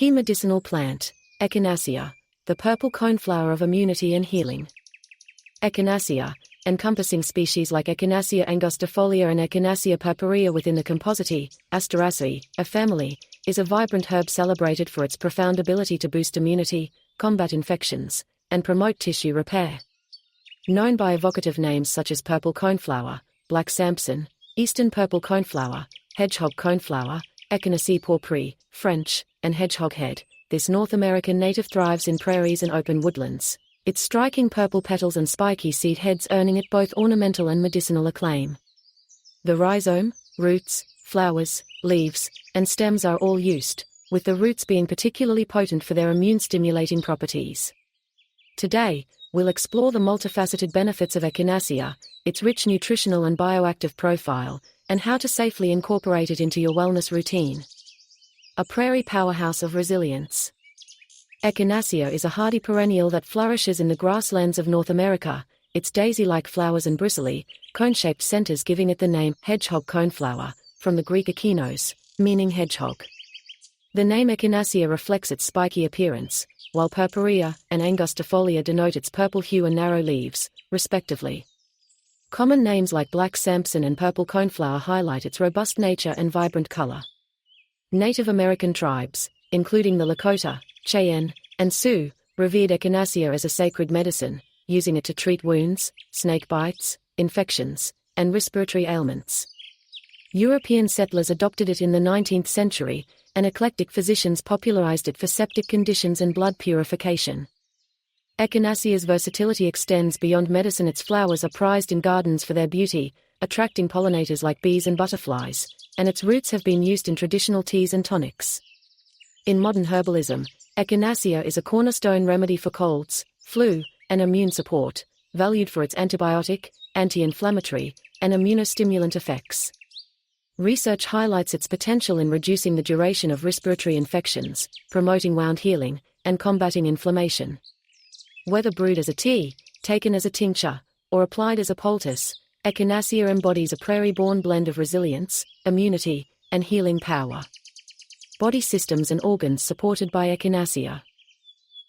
Key medicinal plant, Echinacea, the purple coneflower of immunity and healing. Echinacea, encompassing species like Echinacea angustifolia and Echinacea purpurea within the Compositae, Asteraceae, a family, is a vibrant herb celebrated for its profound ability to boost immunity, combat infections, and promote tissue repair. Known by evocative names such as Purple Coneflower, Black Sampson, Eastern Purple Coneflower, Hedgehog Coneflower, Echinacée Pourpre, French, and Hedgehog Head, this North American native thrives in prairies and open woodlands, its striking purple petals and spiky seed heads earning it both ornamental and medicinal acclaim. The rhizome, roots, flowers, leaves, and stems are all used, with the roots being particularly potent for their immune-stimulating properties. Today, we'll explore the multifaceted benefits of Echinacea, its rich nutritional and bioactive profile, and how to safely incorporate it into your wellness routine. A prairie powerhouse of resilience. Echinacea is a hardy perennial that flourishes in the grasslands of North America, its daisy-like flowers and bristly, cone-shaped centers giving it the name Hedgehog Coneflower, from the Greek echinos, meaning hedgehog. The name Echinacea reflects its spiky appearance, while purpurea and angustifolia denote its purple hue and narrow leaves, respectively. Common names like Black Sampson and Purple Coneflower highlight its robust nature and vibrant color. Native American tribes, including the Lakota, Cheyenne, and Sioux, revered Echinacea as a sacred medicine, using it to treat wounds, snake bites, infections, and respiratory ailments. European settlers adopted it in the 19th century, and eclectic physicians popularized it for septic conditions and blood purification. Echinacea's versatility extends beyond medicine. Its flowers are prized in gardens for their beauty, attracting pollinators like bees and butterflies, and its roots have been used in traditional teas and tonics. In modern herbalism, Echinacea is a cornerstone remedy for colds, flu, and immune support, valued for its antibiotic, anti-inflammatory, and immunostimulant effects. Research highlights its potential in reducing the duration of respiratory infections, promoting wound healing, and combating inflammation. Whether brewed as a tea, taken as a tincture, or applied as a poultice, Echinacea embodies a prairie-born blend of resilience, immunity, and healing power. Body systems and organs supported by Echinacea.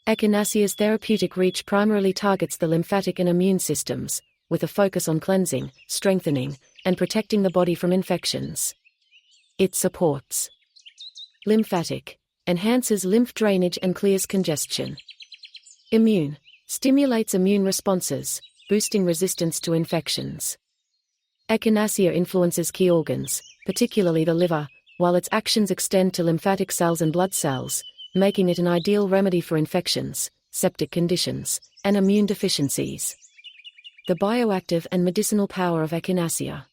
Echinacea's therapeutic reach primarily targets the lymphatic and immune systems, with a focus on cleansing, strengthening, and protecting the body from infections. It supports lymphatic, enhances lymph drainage and clears congestion. Immune, stimulates immune responses, boosting resistance to infections. Echinacea influences key organs, particularly the liver, while its actions extend to lymphatic cells and blood cells, making it an ideal remedy for infections, septic conditions, and immune deficiencies. The bioactive and medicinal power of Echinacea.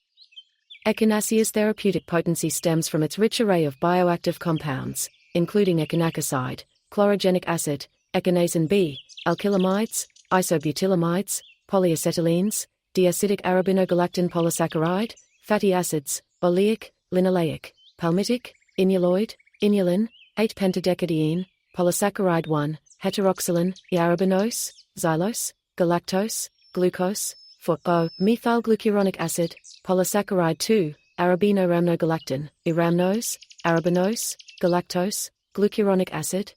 Echinacea's therapeutic potency stems from its rich array of bioactive compounds, including echinacoside, chlorogenic acid, echinacin B, alkylamides, isobutylamides, polyacetylenes, diacidic arabinogalactan polysaccharide, fatty acids, oleic, linoleic, palmitic, inuloid, inulin, 8-pentadecadiene, polysaccharide 1, heteroxylin, arabinose, xylose, galactose, glucose, methylglucuronic acid, polysaccharide 2, arabinoramnogalactan, iramnose, arabinose, galactose, glucuronic acid.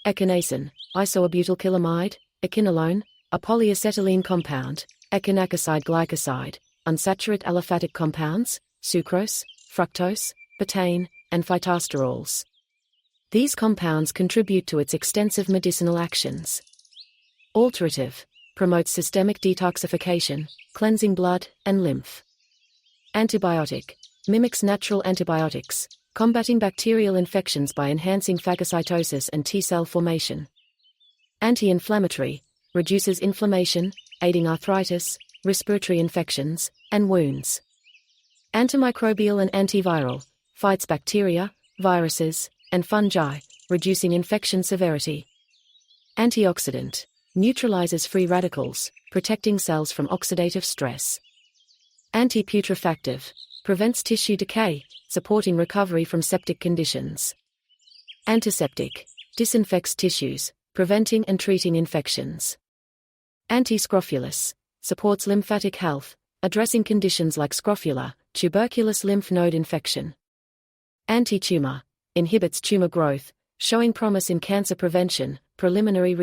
Echinacin, isoabutylkylamide, echinalone, a polyacetylene compound, echinacoside glycoside, unsaturated aliphatic compounds, sucrose, fructose, betaine, and phytosterols. These compounds contribute to its extensive medicinal actions. Alterative, promotes systemic detoxification, cleansing blood and lymph. Antibiotic, mimics natural antibiotics, combating bacterial infections by enhancing phagocytosis and T-cell formation. Anti-inflammatory, reduces inflammation, aiding arthritis, respiratory infections, and wounds. Antimicrobial and antiviral, fights bacteria, viruses, and fungi, reducing infection severity. Antioxidant, neutralizes free radicals, protecting cells from oxidative stress. Anti-putrefactive, prevents tissue decay, supporting recovery from septic conditions. Antiseptic, disinfects tissues, preventing and treating infections. Anti-scrofulous, supports lymphatic health, addressing conditions like scrofula, tuberculous lymph node infection. Anti-tumor, inhibits tumor growth, showing promise in cancer prevention, preliminary